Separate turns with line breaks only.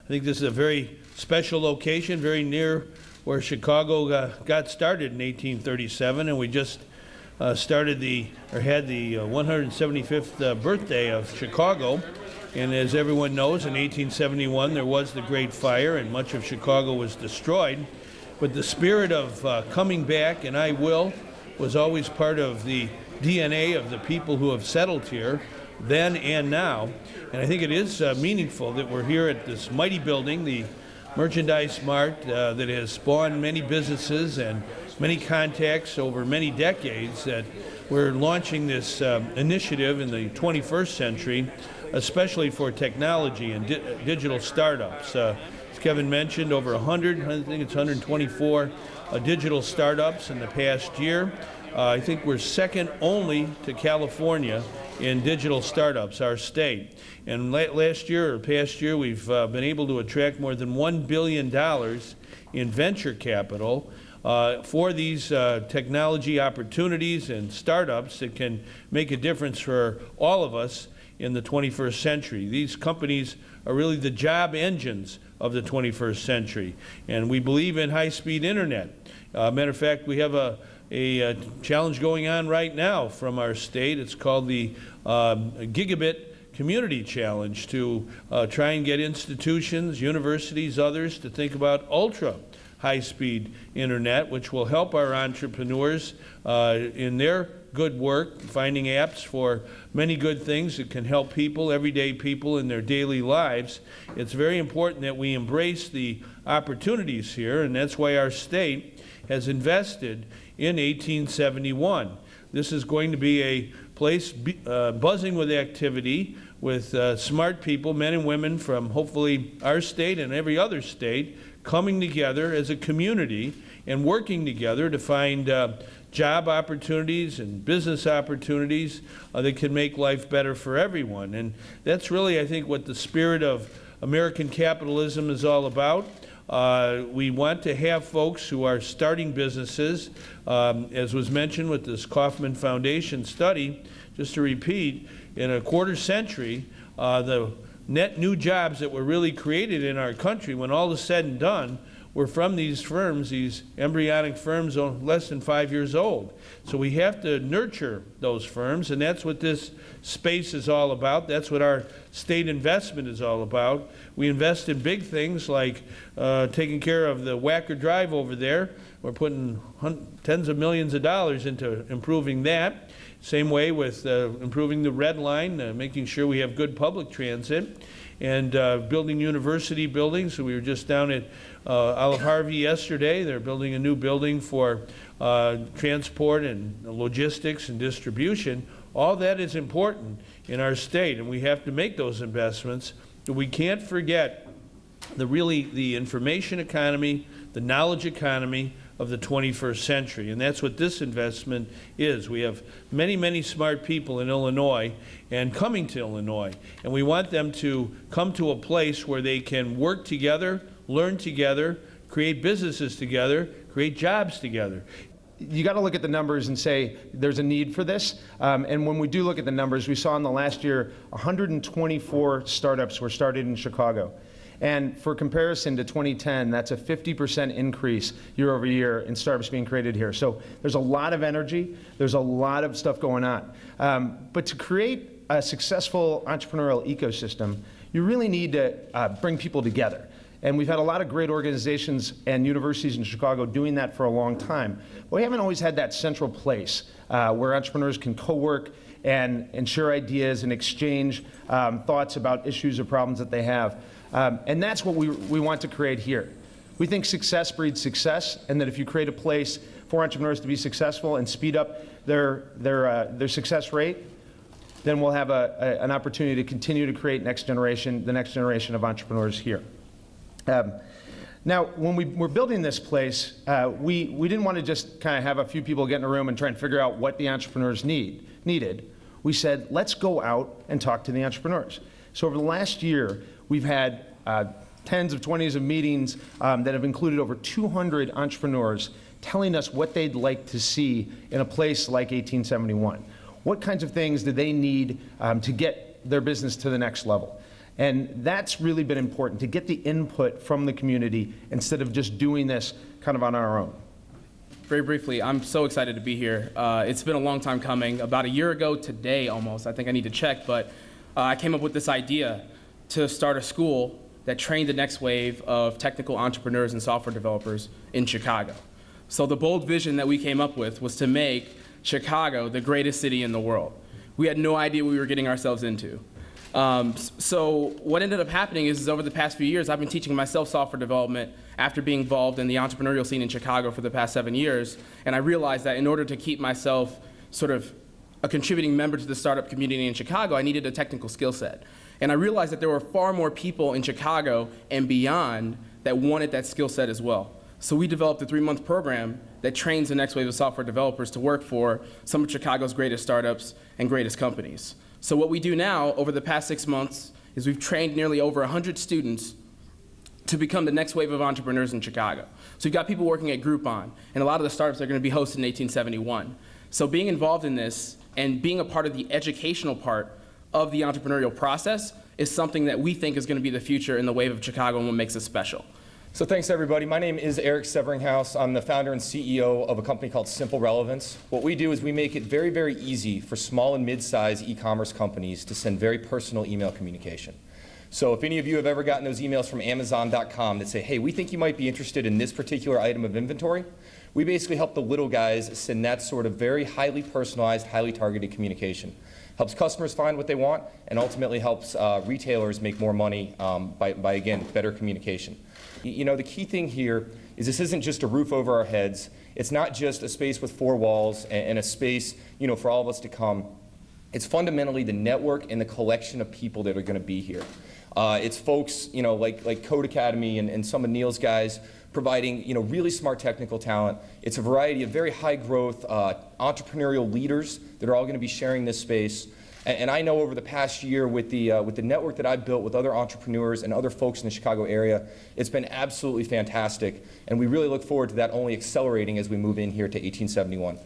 I think this is a very special location, very near where Chicago got started in 1837, and we just had the 175th birthday of Chicago. And as everyone knows, in 1871 there was the Great Fire, and much of Chicago was destroyed. But the spirit of coming back, and I will, was always part of the DNA of the people who have settled here, then and now. And I think it is meaningful that we're here at this mighty building, the Merchandise Mart, that has spawned many businesses and many contacts over many decades, that we're launching this initiative in the 21st century, especially for technology and digital startups. As Kevin mentioned, over 100, I think it's 124 digital startups in the past year. I think we're second only to California in digital startups, our state. And past year, we've been able to attract more than $1 billion in venture capital for these technology opportunities and startups that can make a difference for all of us in the 21st century. These companies are really the job engines of the 21st century. And we believe in high-speed internet. Matter of fact, we have a challenge going on right now from our state. It's called the Gigabit Community Challenge, to try and get institutions, universities, others to think about ultra high-speed internet, which will help our entrepreneurs in their good work, finding apps for many good things that can help people, everyday people, in their daily lives. It's very important that we embrace the opportunities here, and that's why our state has invested in 1871. This is going to be a place buzzing with activity, with smart people, men and women from hopefully our state and every other state, coming together as a community and working together to find job opportunities and business opportunities that can make life better for everyone. And that's really, I think, what the spirit of American capitalism is all about. We want to have folks who are starting businesses, as was mentioned with this Kauffman Foundation study. Just to repeat, in a quarter century, the net new jobs that were really created in our country, when all is said and done, were from these firms, these embryonic firms less than 5 years old. So we have to nurture those firms, and that's what this space is all about. That's what our state investment is all about. We invest in big things like taking care of the Wacker Drive over there. We're putting tens of millions of dollars into improving that. Same way with improving the Red Line, making sure we have good public transit, and building university buildings. So we were just down at Olive Harvey yesterday. They're building a new building for transport and logistics and distribution. All that is important in our state, and we have to make those investments. But we can't forget the information economy, the knowledge economy of the 21st century, and that's what this investment is. We have many, many smart people in Illinois and coming to Illinois, and we want them to come to a place where they can work together, learn together, create businesses together, create jobs together.
You got to look at the numbers and say there's a need for this. And when we do look at the numbers, we saw in the last year 124 startups were started in Chicago. And for comparison to 2010, that's a 50% increase year over year in startups being created here. So there's a lot of energy, there's a lot of stuff going on. But to create a successful entrepreneurial ecosystem, you really need to bring people together. And we've had a lot of great organizations and universities in Chicago doing that for a long time. But we haven't always had that central place where entrepreneurs can co-work and share ideas and exchange thoughts about issues or problems that they have. And that's what we want to create here. We think success breeds success, and that if you create a place for entrepreneurs to be successful and speed up their success rate, then we'll have an opportunity to continue to create the next generation of entrepreneurs here. Now, when we were building this place, we didn't want to just kind of have a few people get in a room and try and figure out what the entrepreneurs needed. We said, let's go out and talk to the entrepreneurs. So over the last year, we've had tens of 20s of meetings that have included over 200 entrepreneurs telling us what they'd like to see in a place like 1871. What kinds of things do they need to get their business to the next level? And that's really been important, to get the input from the community instead of just doing this kind of on our own.
Very briefly, I'm so excited to be here. It's been a long time coming. About a year ago today, almost, I think I need to check, but I came up with this idea to start a school that trained the next wave of technical entrepreneurs and software developers in Chicago. So the bold vision that we came up with was to make Chicago the greatest city in the world. We had no idea what we were getting ourselves into. So what ended up happening is over the past few years, I've been teaching myself software development after being involved in the entrepreneurial scene in Chicago for the past 7 years. And I realized that in order to keep myself sort of a contributing member to the startup community in Chicago, I needed a technical skill set. And I realized that there were far more people in Chicago and beyond that wanted that skill set as well. So we developed a 3-month program that trains the next wave of software developers to work for some of Chicago's greatest startups and greatest companies. So what we do now, over the past 6 months, is we've trained nearly over 100 students to become the next wave of entrepreneurs in Chicago. So we've got people working at Groupon, and a lot of the startups are going to be hosted in 1871. So being involved in this and being a part of the educational part of the entrepreneurial process is something that we think is going to be the future in the wave of Chicago and what makes us special.
So thanks everybody. My name is Eric Severinghouse. I'm the founder and CEO of a company called Simple Relevance. What we do is we make it very, very easy for small and mid-sized e-commerce companies to send very personal email communication. So if any of you have ever gotten those emails from Amazon.com that say, hey, we think you might be interested in this particular item of inventory, we basically help the little guys send that sort of very highly personalized, highly targeted communication. Helps customers find what they want and ultimately helps retailers make more money by, again, better communication. You know, the key thing here is this isn't just a roof over our heads. It's not just a space with 4 walls and a space, you know, for all of us to come. It's fundamentally the network and the collection of people that are going to be here. It's folks, you know, like Code Academy and some of Neil's guys providing, you know, really smart technical talent. It's a variety of very high growth entrepreneurial leaders that are all going to be sharing this space. And I know over the past year with the network that I've built with other entrepreneurs and other folks in the Chicago area, it's been absolutely fantastic. And we really look forward to that only accelerating as we move in here to 1871.